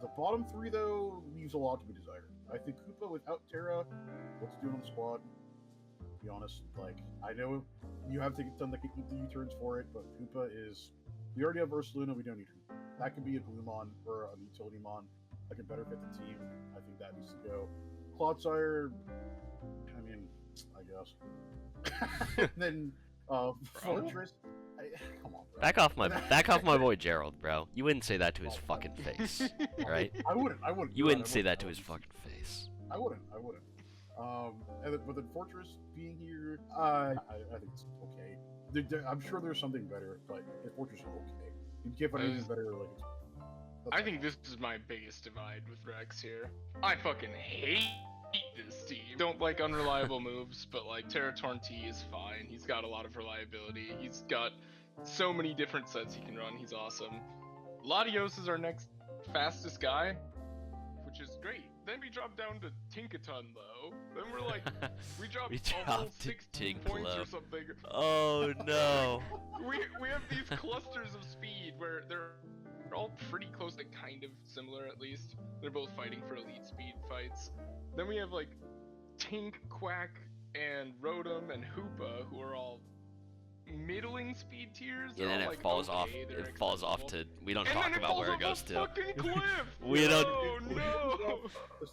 The bottom 3 though leaves a lot to be desired. I think Koopa without Terra, what's doing on the squad? To be honest, like I know you have to get done that can eat the U-turns for it, but Koopa is. We already have Ursaluna. We don't need Koopa. That could be a Gloomon or a utility mon that can better fit the team. I think that needs to go. Clodsire, I mean, I guess. And then Fortress. Come on, bro. Back off my boy Gerald, bro. You wouldn't say that to his fucking face, right? I wouldn't. You wouldn't say that to his fucking face. I wouldn't. But then Fortress being here, I think it's okay. I'm sure there's something better, but Fortress is okay. You can't find anything better. I think this is my biggest divide with Rex here. I fucking hate this team. Don't like unreliable moves, but like Terratorn T is fine. He's got a lot of reliability. He's got so many different sets he can run. He's awesome. Latios is our next fastest guy, which is great. Then we drop down to Tinkaton though. Then we're like, we dropped almost 16 points or something. Oh no. we have these clusters of speed where they're all pretty close to kind of similar at least. They're both fighting for elite speed fights. Then we have like Tink, Quack, and Rotom and Hoopa, who are all middling speed tiers. Yeah, then all, it like, falls off. okay, It falls off to. We don't and talk then about where it goes to. Fucking cliff. We don't. Oh no.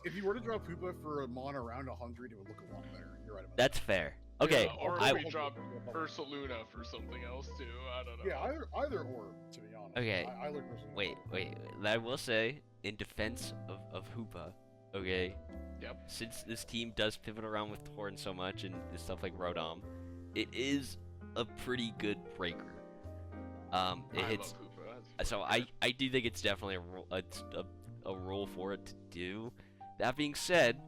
If you were to drop Hoopa for a mon around 100, it would look a lot better. You're right about That's fair. Okay. Yeah, or I, if we drop Ursaluna for something else too. I don't know. Yeah, either or, to be honest. Okay. I like Ursaluna. wait. I will say, in defense of Hoopa, okay. Yep. Since this team does pivot around with Torn so much and stuff like Rotom, it is a pretty good breaker. It hits. Love Hoopa. So I do think it's definitely a role for it to do. That being said,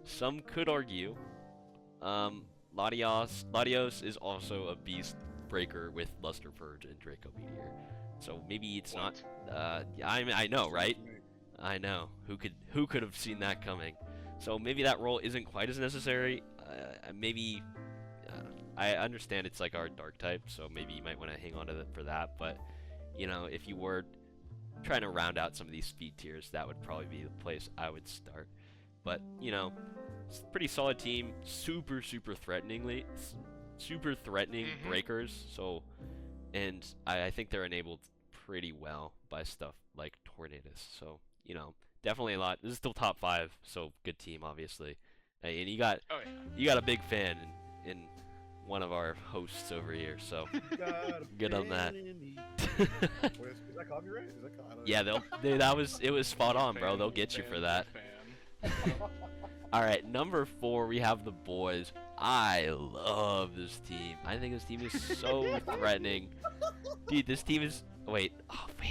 some could argue, Latios is also a beast breaker with Luster Purge and Draco Meteor. So maybe it's not. I know, right? I know. Who could have seen that coming? So maybe that role isn't quite as necessary. maybe I understand it's like our dark type, so maybe you might want to hang on to it for that. But you know, if you were trying to round out some of these speed tiers, that would probably be the place I would start. But you know, it's a pretty solid team, super threatening breakers. So, and I think they're enabled pretty well by stuff like Tornadus. So you know, definitely a lot. This is still top 5, so good team obviously. And you got a big fan in one of our hosts over here, so good on that. Wait, is that copyright? Is that Yeah, it was spot on, bro. They'll get you for that. All right, number 4, we have the boys. I love this team. I think this team is so threatening. Dude, this team is... Wait,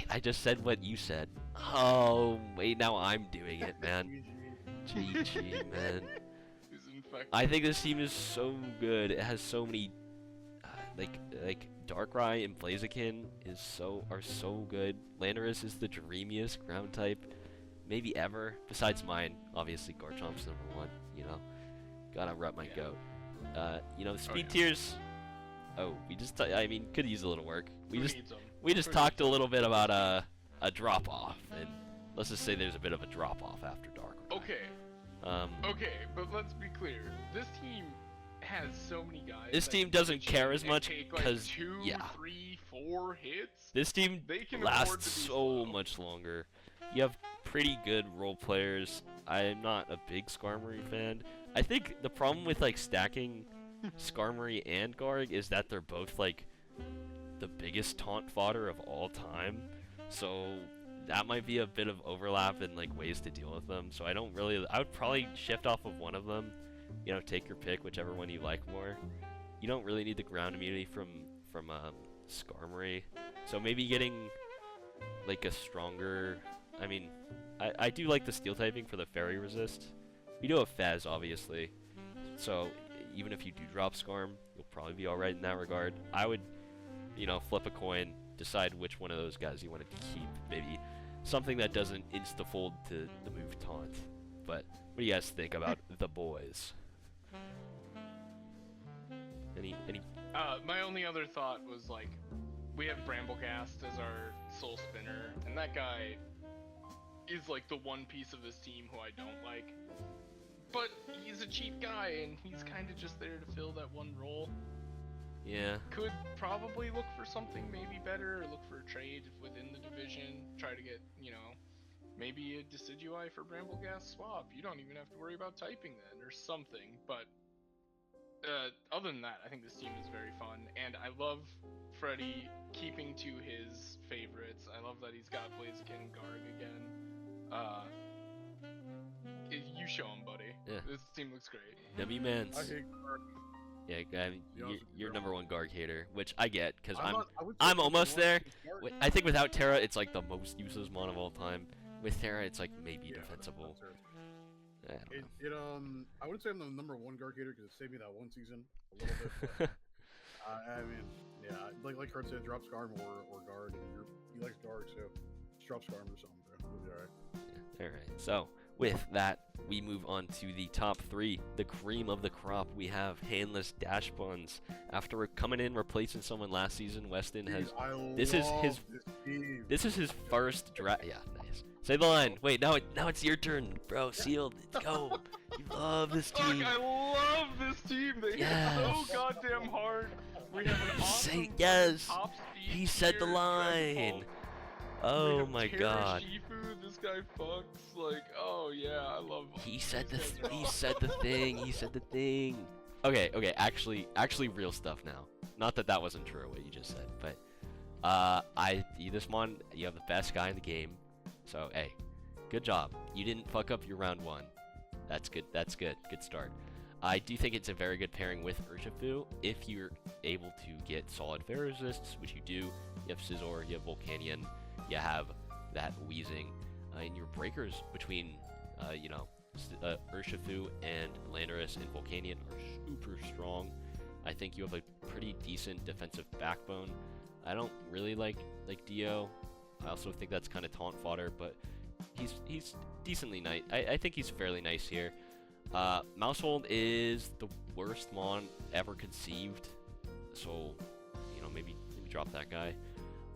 I just said what you said. Oh, wait, now I'm doing it, man. GG, man. I think this team is so good. It has so many... like Darkrai and Blaziken are so good. Landorus is the dreamiest ground type maybe ever, besides mine. Obviously, Garchomp's #1, you know. Gotta rep my goat. You know, the speed tiers... Oh, I mean, could use a little work. We just talked a little bit about a drop-off, and let's just say there's a bit of a drop-off after Darkrai. Okay, but let's be clear. This team has so many guys. This team doesn't care as much because, like 2, 3, 4 hits. This team lasts so much longer. You have pretty good role players. I'm not a big Skarmory fan. I think the problem with like stacking Skarmory and Garg is that they're both like the biggest taunt fodder of all time. So that might be a bit of overlap in like ways to deal with them. So I would probably shift off of one of them. You know, take your pick, whichever one you like more. You don't really need the ground immunity from Skarmory. So maybe getting like a stronger... I mean, I do like the steel typing for the fairy resist. We do have Fez, obviously. So even if you do drop Skarm, you'll probably be alright in that regard. I would, you know, flip a coin, decide which one of those guys you wanted to keep. Maybe something that doesn't insta-fold to the move Taunt. But what do you guys think about the boys? Any? My only other thought was like, we have Bramblegast as our soul spinner, and that guy is like the one piece of this team who I don't like. But he's a cheap guy, and he's kind of just there to fill that one role. Yeah. Could probably look for something maybe better, or look for a trade within the division. Try to get, you know, maybe a Decidueye for Bramblegast swap. You don't even have to worry about typing then, or something. But other than that, I think this team is very fun, and I love Freddy keeping to his favorites. I love that he's got Blaziken and Garg again. You show him, buddy. Yeah. This team looks great. W-Mans. I hate Garg. Yeah, you're #1 Garg hater, which I get, because I would say I'm almost there. Garg. I think without Terra, it's like the most useless mon of all time. With Terra, it's like maybe defensible. I don't know. I wouldn't say I'm the #1 Garg hater because it saved me that one season a little bit. But, I mean, yeah, like Kurt said, drop Skarm or Garg, and he likes Garg, so just drop Skarm or something, bro. We'll be alright. Yeah, alright, so with that, we move on to the top 3, the cream of the crop. We have Handless Dash Buns. After coming in replacing someone last season, Weston has... This is his first draft. Yeah, nice. Say the line. Wait, now it's your turn, bro. Sealed. Go. You love this team. Fuck, I love this team. They hit so goddamn hard. We have an awesome top speed He said the tier, line. dreadful. Oh my god. Shifu, this guy fucks. Like, oh yeah, I love. He said the thing. He said the thing. Okay. Actually, real stuff now. Not that wasn't true what you just said, but this mon, you have the best guy in the game. So hey, good job. You didn't fuck up your round 1. That's good. Good start. I do think it's a very good pairing with Urshifu if you're able to get solid fair resists, which you do. You have Scizor, you have Volcanion, you have that Weezing. In your breakers between, Urshifu and Landorus and Volcanion are super strong. I think you have a pretty decent defensive backbone. I don't really like Dio. I also think that's kind of taunt fodder, but he's decently nice. I think he's fairly nice here. Mousehold is the worst mon ever conceived, so maybe drop that guy.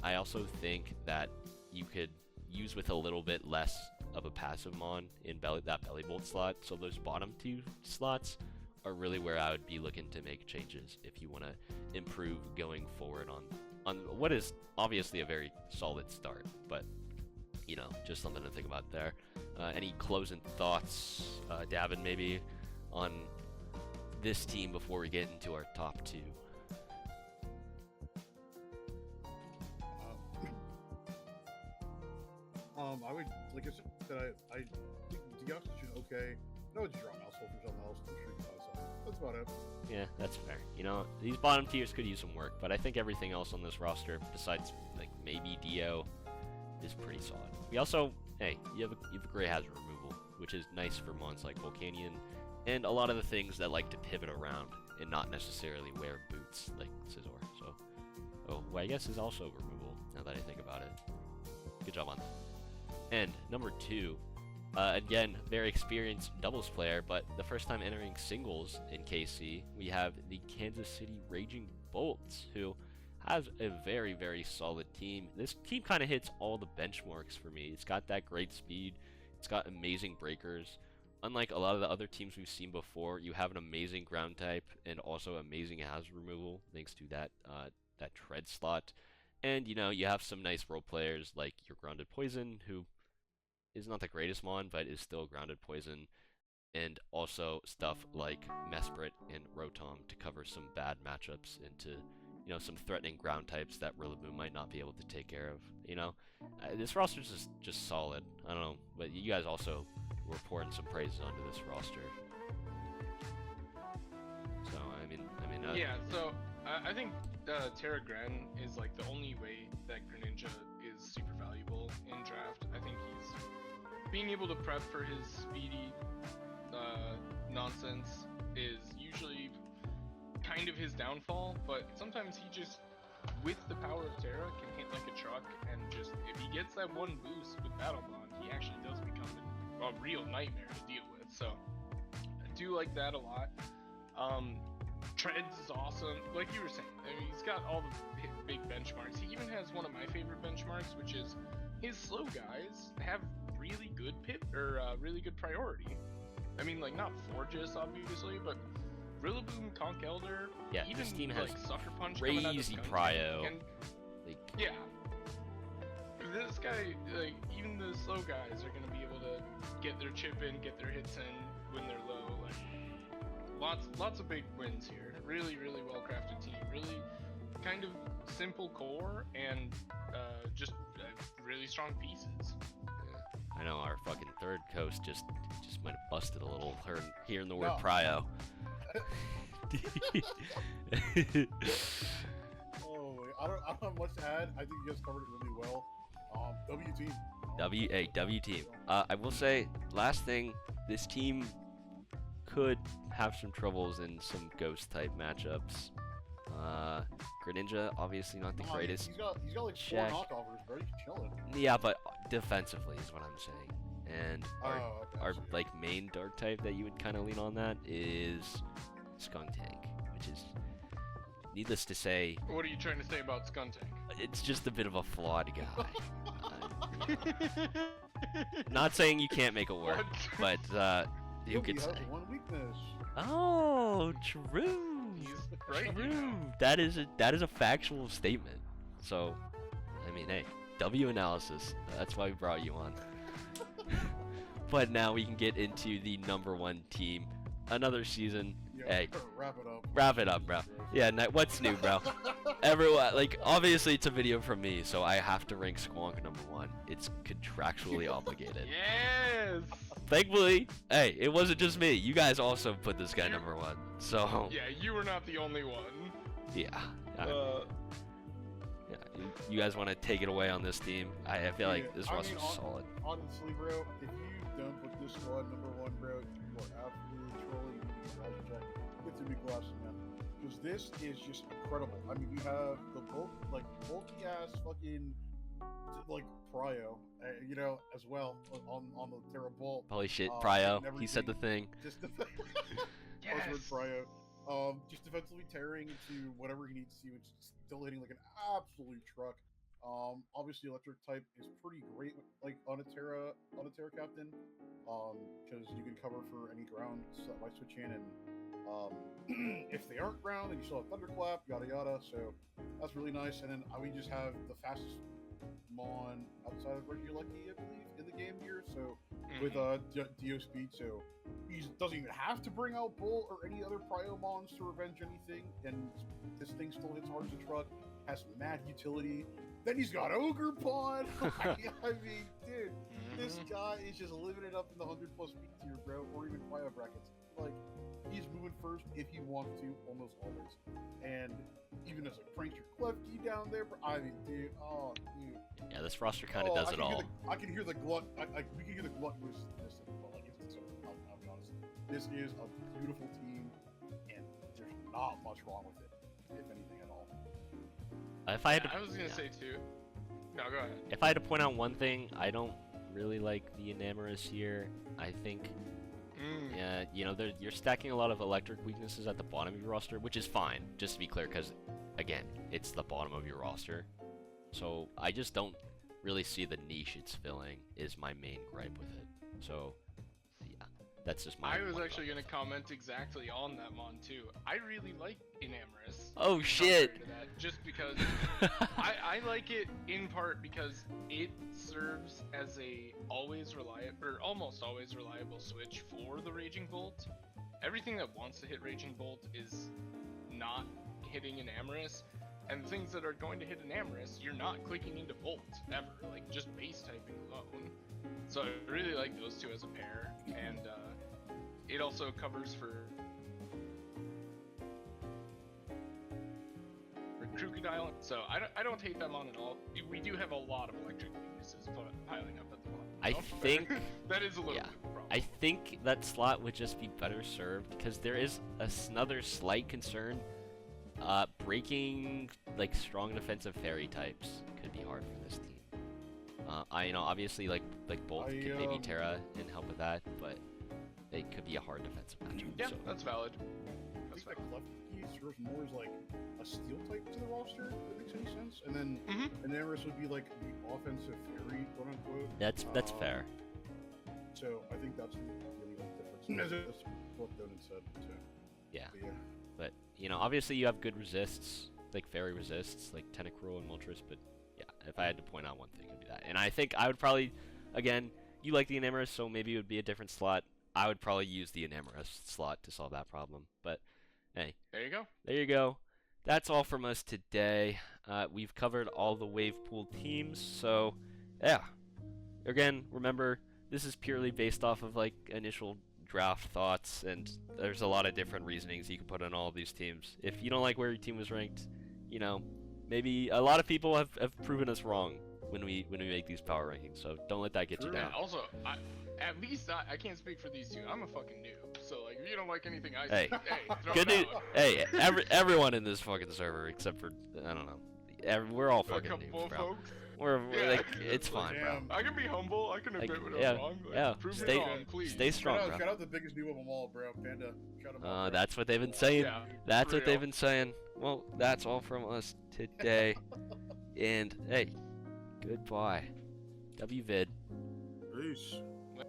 I also think that you could use with a little bit less of a passive mon in that belly bolt slot. So those bottom 2 slots are really where I would be looking to make changes if you want to improve going forward on what is obviously a very solid start, but just something to think about there. Any closing thoughts, Davin, maybe on this team before we get into our top 2? I would, like I said, I think Dios is okay. I would just drop Mousehold for something else. I'm sure you guys have. That's about it. Yeah, that's fair. These bottom tiers could use some work, but I think everything else on this roster, besides like maybe Dio, is pretty solid. We also, you have a Grey Hazard removal, which is nice for mons like Volcanion, and a lot of the things that like to pivot around and not necessarily wear boots like Scizor. So, I guess is also removal now that I think about it. Good job on that. And number 2, again, very experienced doubles player, but the first time entering singles in KC, we have the Kansas City Raging Bolts, who has a very, very solid team. This team kind of hits all the benchmarks for me. It's got that great speed. It's got amazing breakers. Unlike a lot of the other teams we've seen before, you have an amazing ground type and also amazing hazard removal thanks to that tread slot. And, you have some nice role players like your Grounded Poison, who is not the greatest mon, but is still Grounded Poison. And also stuff like Mesprit and Rotom to cover some bad matchups into, some threatening ground types that Rillaboom might not be able to take care of. This roster is just solid. I don't know, but you guys also were pouring some praises onto this roster. So, yeah, so I think Terra Gren is like the only way that Greninja is super valuable in draft. I think he's being able to prep for his speedy nonsense is usually kind of his downfall, but sometimes he just, with the power of Terra, can hit like a truck, and just, if he gets that one boost with Battle Bond, he actually does become a real nightmare to deal with. So I do like that a lot. Treads is awesome, like you were saying. I mean, he's got all the big benchmarks. He even has one of my favorite benchmarks, which is his slow guys have really good really good priority. I mean, like, not Forgis, obviously, but Rillaboom, Conch Elder, yeah, even this team has like Sucker Punch coming out of crazy Skunk prio. Tank, and yeah, this guy, like, even the slow guys are gonna be able to get their chip in, get their hits in when they're low. Like, lots of big wins here. Really, really well crafted team. Really kind of simple core and just really strong pieces. I know our fucking third coast just might have busted a little hearing the word No. prio. Oh, I don't have much to add. I think you guys covered it really well. W team. W team. I will say, last thing, this team could have some troubles in some ghost type matchups. Greninja, obviously not the greatest. He's got like check. 4 knockoffers, bro. He's chilling. Yeah, but defensively is what I'm saying. And our gotcha. like main dark type that you would kind of lean on that is Skunk Tank, which is, needless to say, What are you trying to say about Skuntank? it's just a bit of a flawed guy. Not saying you can't make it work, but who could He say? has one weakness. Oh, true. He's right. True. That is a factual statement. So, I mean, hey, W analysis. That's why we brought you on. But now we can get into the #1 team. Another season. Yeah, Hey, wrap it up. wrap it up, bro. Yeah, what's new, bro? Everyone, like, obviously it's a video from me, so I have to rank Squonk #1. It's contractually obligated. Yes. Thankfully, hey, it wasn't just me. You guys also put this guy #1. So, Yeah, you were not the only one. yeah. Yeah, you guys want to take it away on this team? I feel like this roster's solid. Honestly, bro, if you don't put this squad #1, bro, you are absolutely trolling me. Get to be classy, man. Because this is just incredible. I mean, you have the bulky ass fucking like Prio, you know, as well on the Terra Bolt. Holy shit, and Prio. He said the everything. thing. Just Yes. Buzzword Prio. Just defensively tearing into whatever he needs to, and just still hitting like an absolute truck. Obviously electric type is pretty great, like on a Terra captain, because you can cover for any ground by switch in, and if they aren't ground, then you still have thunderclap, yada yada. So that's really nice. And then we just have the fastest Mon outside of Regieleki, I believe, in the game here. So with Dio speed, so he doesn't even have to bring out Bull or any other Prio Mons to revenge anything, and this thing still hits hard as a truck, has mad utility. Then he's got Ogre Pawn. I mean, dude, this guy is just living it up in the 100+ speed tier, bro, or even Prio brackets. Like, he's moving first if he wants to, almost always. And even as a prankster Klefki down there, I mean, dude, oh, dude. Yeah, this roster kind of does it all. I can hear the glut. We can hear the gluttonous, but like it's deserved. I'll be honest. This is a beautiful team, and there's not much wrong with it, if anything at all. If I had to, I was gonna say too. No, go ahead. if I had to point out one thing, I don't really like the Enamorous here. I think, yeah, you know, you're stacking a lot of electric weaknesses at the bottom of your roster, which is fine, just to be clear, because again, it's the bottom of your roster. So I just don't really see the niche it's filling is my main gripe with it. So yeah, that's just my. I was one actually thought. gonna comment exactly on that Mon too. I really like Enamorous. Oh shit! Contrary to that, just because I like it in part because it serves as a always reliable or almost always reliable switch for the Raging Bolt. Everything that wants to hit Raging Bolt is not hitting Enamorous, and the things that are going to hit Enamorous, you're not clicking into Bolt ever, like just base typing alone. So I really like those two as a pair, and it also covers for Crocodile, so I don't hate them on at all. We do have a lot of electric weaknesses piling up at the bottom. I though. think that is a little yeah. bit of a problem. I think that slot would just be better served because there is another slight concern. Breaking like strong defensive fairy types could be hard for this team. You know, obviously like Bolt could maybe Terra and help with that, but they could be a hard defensive matchup. Yeah, so. that's valid. I think that Klefki serves more as like a steel type to the roster, if that makes any sense. And then Enamorous would be like the offensive fairy, quote unquote. That's fair. So I think that's the only difference. As what Donan said, too. Yeah. But But you know, obviously you have good resists, like fairy resists, like Tentacruel and Moltres. But yeah, if I had to point out one thing, it'd be that. And I think I would probably, again, you like the Enamorous, so maybe it would be a different slot. I would probably use the Enamorous slot to solve that problem. But hey, There you go. there you go. That's all from us today. We've covered all the wave pool teams, so yeah. Again, remember, this is purely based off of like initial draft thoughts, and there's a lot of different reasonings you can put on all of these teams. If you don't like where your team was ranked, you know, maybe a lot of people have proven us wrong when we make these power rankings, so don't let that get you True. down. Yeah, also, at least I can't speak for these two. I'm a fucking noob, so like if you don't like anything I Hey, say, hey, throw good it news. out. Hey, everyone in this fucking server except for I don't know. We're all A fucking couple noobs, of bro. folks. We're Yeah. like it's fine, bro. Damn. I can be humble. I can Like, admit when I'm yeah, wrong. Like, yeah. prove Stay- me wrong, please. Stay strong, bro. shout out the biggest noob of them all, bro. Panda. Shout him out, bro. That's what they've been saying. Yeah, That's for what they've real. been saying. Well, that's all from us today. And hey, goodbye. WVid. Peace.